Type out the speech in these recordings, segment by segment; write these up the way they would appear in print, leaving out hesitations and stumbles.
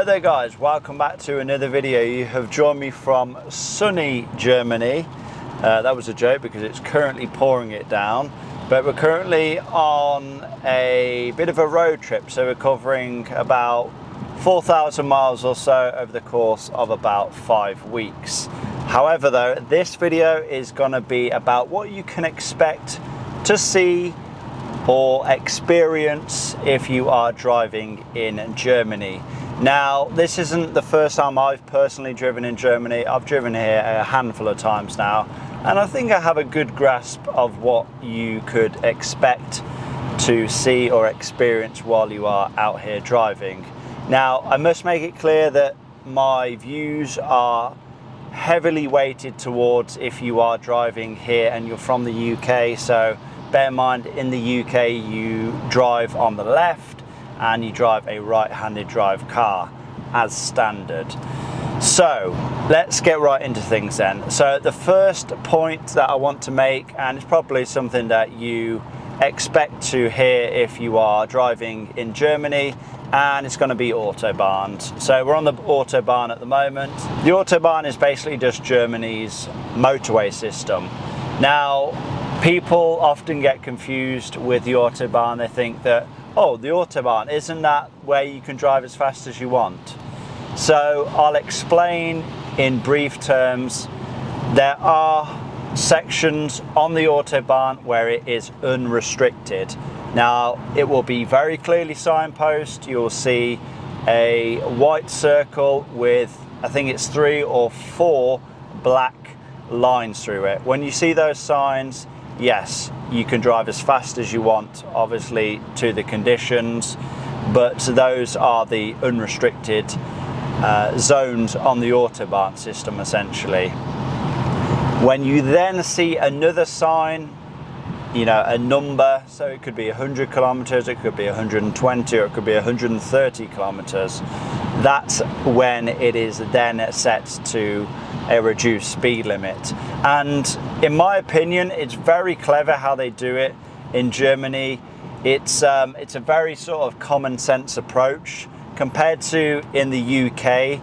Hello there guys, welcome back to another video. You have joined me from sunny Germany. That was a joke because it's currently pouring it down, but we're currently on a bit of a road trip, so we're covering about 4,000 miles or so over the course of about 5 weeks. However though, this video is going to be about what you can expect to see or experience if you are driving in Germany. Now, this isn't the first time I've personally driven in Germany. I've driven here a handful of times now, and I think I have a good grasp of what you could expect to see or experience while you are out here driving. Now, I must make it clear that my views are heavily weighted towards if you are driving here and you're from the UK, so bear in mind, in the UK you drive on the left and you drive a right-handed drive car as standard. So let's get right into things then. So the first point that I want to make, and it's probably something that you expect to hear if you are driving in Germany, and it's going to be Autobahns. So we're on the Autobahn at the moment. The Autobahn is basically just Germany's motorway system. Now, people often get confused with the Autobahn. They think that, oh, the Autobahn, isn't that where you can drive as fast as you want? So I'll explain in brief terms. There are sections on the Autobahn where it is unrestricted. Now, it will be very clearly signposted. You'll see a white circle with, I think it's 3 or 4 black lines through it. When you see those signs, yes, you can drive as fast as you want, obviously to the conditions, but those are the unrestricted zones on the Autobahn system essentially. When you then see another sign, you know, a number, so it could be 100 kilometers, it could be 120, or it could be 130 kilometers, that's when it is then set to a reduced speed limit. And in my opinion, it's very clever how they do it in Germany. It's a very sort of common sense approach compared to in the UK.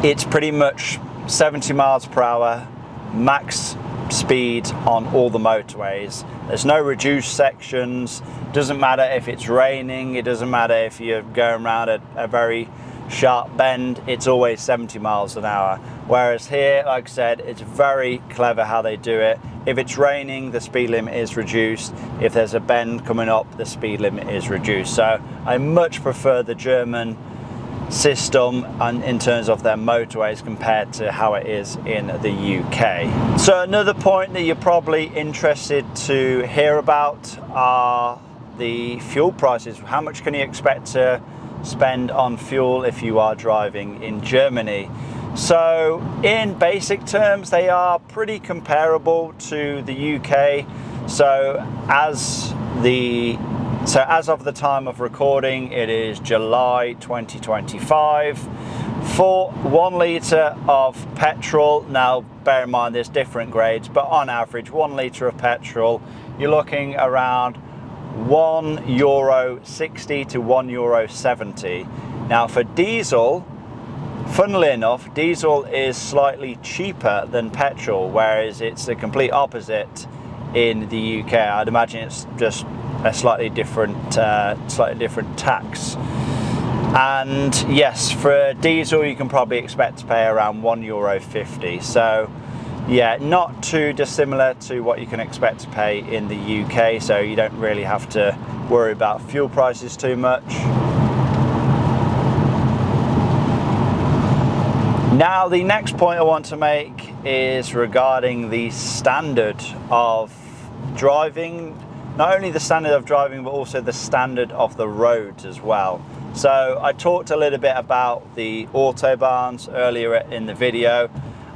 It's pretty much 70 miles per hour max speed on all the motorways. There's no reduced sections. Doesn't matter if it's raining, it doesn't matter if you're going around a very sharp bend, it's always 70 miles an hour. Whereas here, like I said, it's very clever how they do it. If it's raining, the speed limit is reduced. If there's a bend coming up, the speed limit is reduced. So I much prefer the German system and in terms of their motorways compared to how it is in the UK. So another point that you're probably interested to hear about are the fuel prices. How much can you expect to spend on fuel if you are driving in Germany? So in basic terms, they are pretty comparable to the UK. So as of the time of recording, it is July 2025. For 1 litre of petrol, now bear in mind there's different grades, but on average 1 litre of petrol, you're looking around €1.60 to €1.70. Now for diesel, funnily enough, diesel is slightly cheaper than petrol, whereas it's the complete opposite in the UK. I'd imagine it's just a slightly different tax. And yes, for diesel you can probably expect to pay around €1.50. So yeah, not too dissimilar to what you can expect to pay in the UK, so you don't really have to worry about fuel prices too much. Now, the next point I want to make is regarding the standard of driving. Not only the standard of driving, but also the standard of the roads as well. So I talked a little bit about the Autobahns earlier in the video,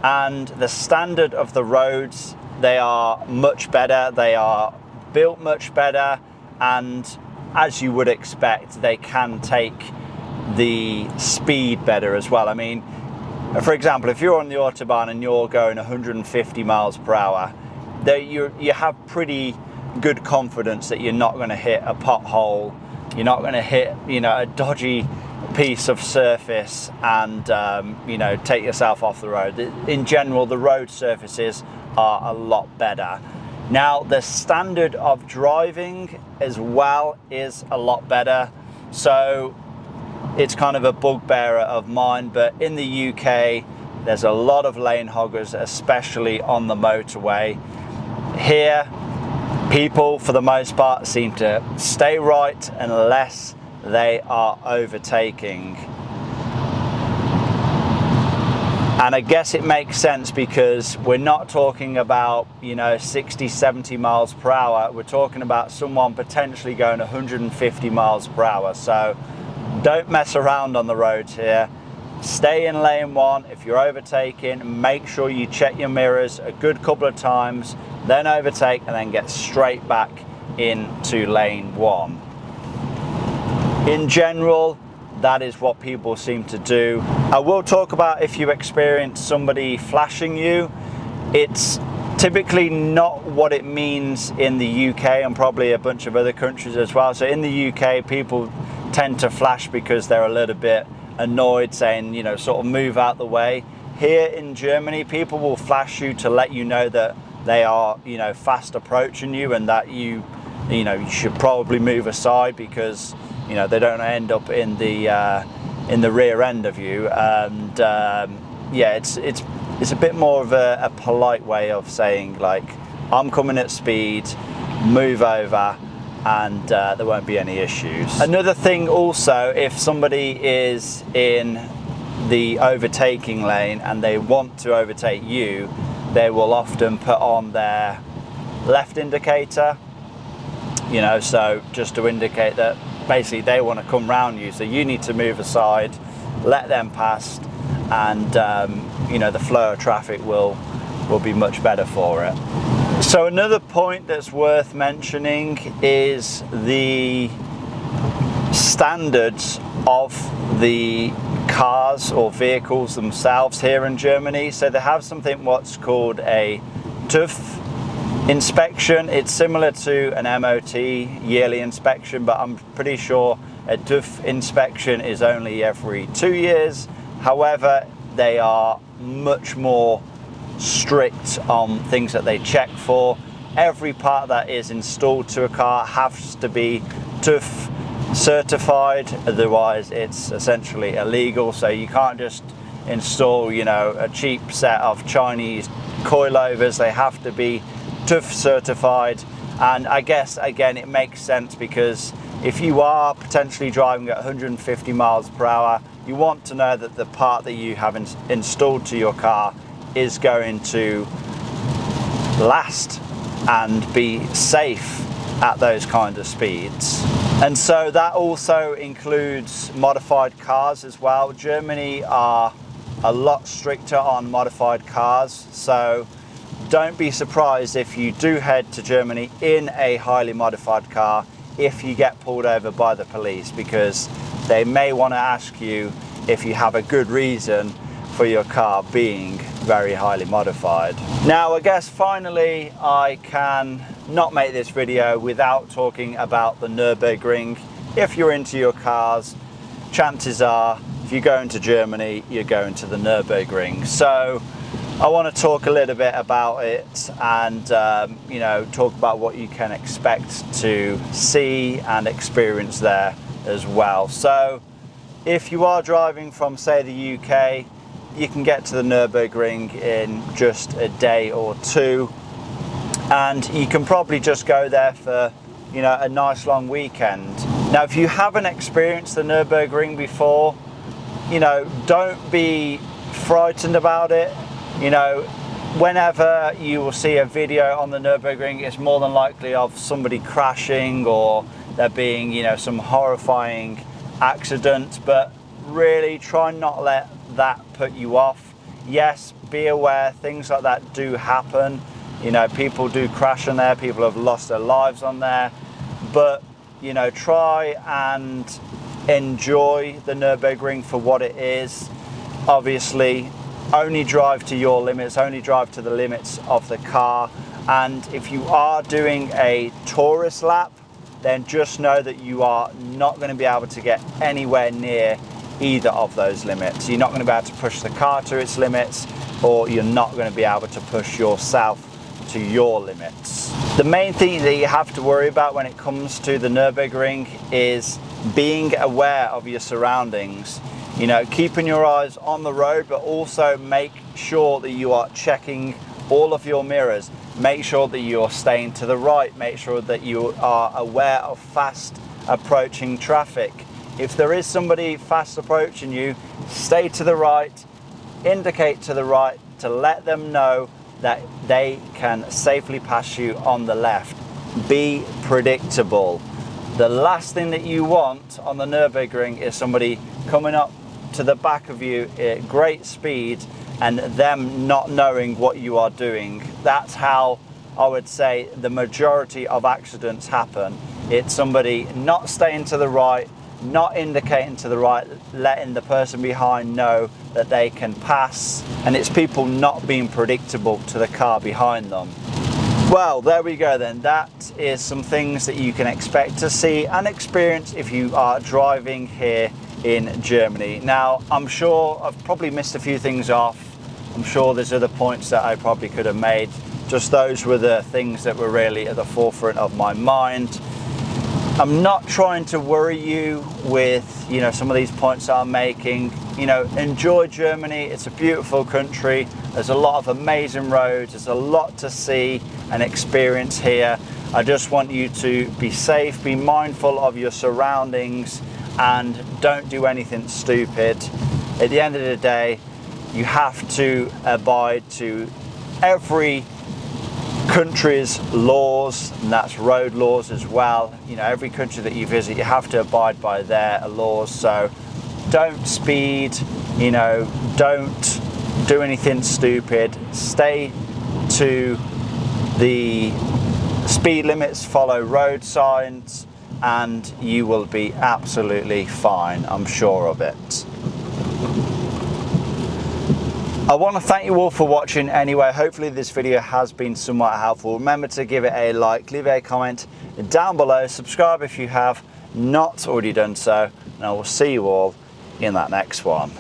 and the standard of the roads, they are much better, they are built much better, and as you would expect, they can take the speed better as well. I mean, for example, if you're on the Autobahn and you're going 150 miles per hour, you have pretty good confidence that you're not going to hit a pothole, you're not going to hit, you know, a dodgy piece of surface and you know, take yourself off the road. In general, the road surfaces are a lot better. Now, the standard of driving as well is a lot better. So it's kind of a bugbearer of mine, but in the UK, there's a lot of lane hoggers, especially on the motorway. Here, people, for the most part, seem to stay right unless they are overtaking. And I guess it makes sense because we're not talking about, you know, 60, 70 miles per hour. We're talking about someone potentially going 150 miles per hour. So don't mess around on the roads here. Stay in lane 1. If you're overtaking, make sure you check your mirrors a good couple of times, then overtake and then get straight back into lane 1. In general, that is what people seem to do. I will talk about if you experience somebody flashing you. It's typically not what it means in the UK and probably a bunch of other countries as well. So in the UK, people tend to flash because they're a little bit annoyed, saying, you know, sort of move out the way. Here in Germany, people will flash you to let you know that they are, you know, fast approaching you and that you should probably move aside because, you know, they don't end up in the rear end of you. And yeah, it's a bit more of a polite way of saying, like, I'm coming at speed, move over, and there won't be any issues. Another thing also, if somebody is in the overtaking lane and they want to overtake you, they will often put on their left indicator, you know, so just to indicate that basically they want to come round you, so you need to move aside, let them pass, and you know, the flow of traffic will be much better for it. So another point that's worth mentioning is the standards of the cars or vehicles themselves here in Germany. So they have something what's called a TÜV inspection. It's similar to an MOT yearly inspection, but I'm pretty sure a TÜV inspection is only every 2 years. However, they are much more strict on things that they check for. Every part that is installed to a car has to be TÜV certified, otherwise it's essentially illegal. So you can't just install, you know, a cheap set of Chinese coilovers. They have to be TÜV certified. And I guess again it makes sense because if you are potentially driving at 150 miles per hour, you want to know that the part that you have installed to your car is going to last and be safe at those kind of speeds. And so that also includes modified cars as well. Germany are a lot stricter on modified cars, so don't be surprised if you do head to Germany in a highly modified car if you get pulled over by the police, because they may want to ask you if you have a good reason for your car being very highly modified. Now, I guess finally I can not make this video without talking about the Nürburgring. If you're into your cars, chances are if you go into Germany, you're going to the Nürburgring. So I want to talk a little bit about it and you know, talk about what you can expect to see and experience there as well. So if you are driving from, say, the UK, you can get to the Nürburgring in just a day or two, and you can probably just go there for, you know, a nice long weekend. Now, if you haven't experienced the Nürburgring before, you know, don't be frightened about it. You know, whenever you will see a video on the Nürburgring, it's more than likely of somebody crashing or there being, you know, some horrifying accident, but really try not let that put you off. Yes, be aware things like that do happen. You know, people do crash on there, people have lost their lives on there, but, you know, try and enjoy the Nürburgring for what it is. Obviously, only drive to your limits, only drive to the limits of the car. And if you are doing a tourist lap, then just know that you are not going to be able to get anywhere near either of those limits. You're not going to be able to push the car to its limits, or you're not going to be able to push yourself to your limits. The main thing that you have to worry about when it comes to the Nürburgring is being aware of your surroundings. You know, keeping your eyes on the road, but also make sure that you are checking all of your mirrors. Make sure that you're staying to the right. Make sure that you are aware of fast approaching traffic. If there is somebody fast approaching you, stay to the right, indicate to the right to let them know that they can safely pass you on the left. Be predictable. The last thing that you want on the Nürburgring is somebody coming up to the back of you at great speed and them not knowing what you are doing. That's how I would say the majority of accidents happen. It's somebody not staying to the right, not indicating to the right, letting the person behind know that they can pass, and it's people not being predictable to the car behind them. Well, there we go then. That is some things that you can expect to see and experience if you are driving here in Germany. Now, I'm sure I've probably missed a few things off. I'm sure there's other points that I probably could have made. Just those were the things that were really at the forefront of my mind. I'm not trying to worry you with, you know, some of these points that I'm making. You know, enjoy Germany. It's a beautiful country. There's a lot of amazing roads. There's a lot to see and experience here. I just want you to be safe, be mindful of your surroundings, and don't do anything stupid. At the end of the day, you have to abide to every country's laws, and that's road laws as well. You know, every country that you visit, you have to abide by their laws. So don't speed, you know, don't do anything stupid. Stay to the speed limits, follow road signs, and you will be absolutely fine, I'm sure of it. I want to thank you all for watching anyway. Hopefully this video has been somewhat helpful. Remember to give it a like, leave a comment down below, subscribe if you have not already done so, and I will see you all in that next one.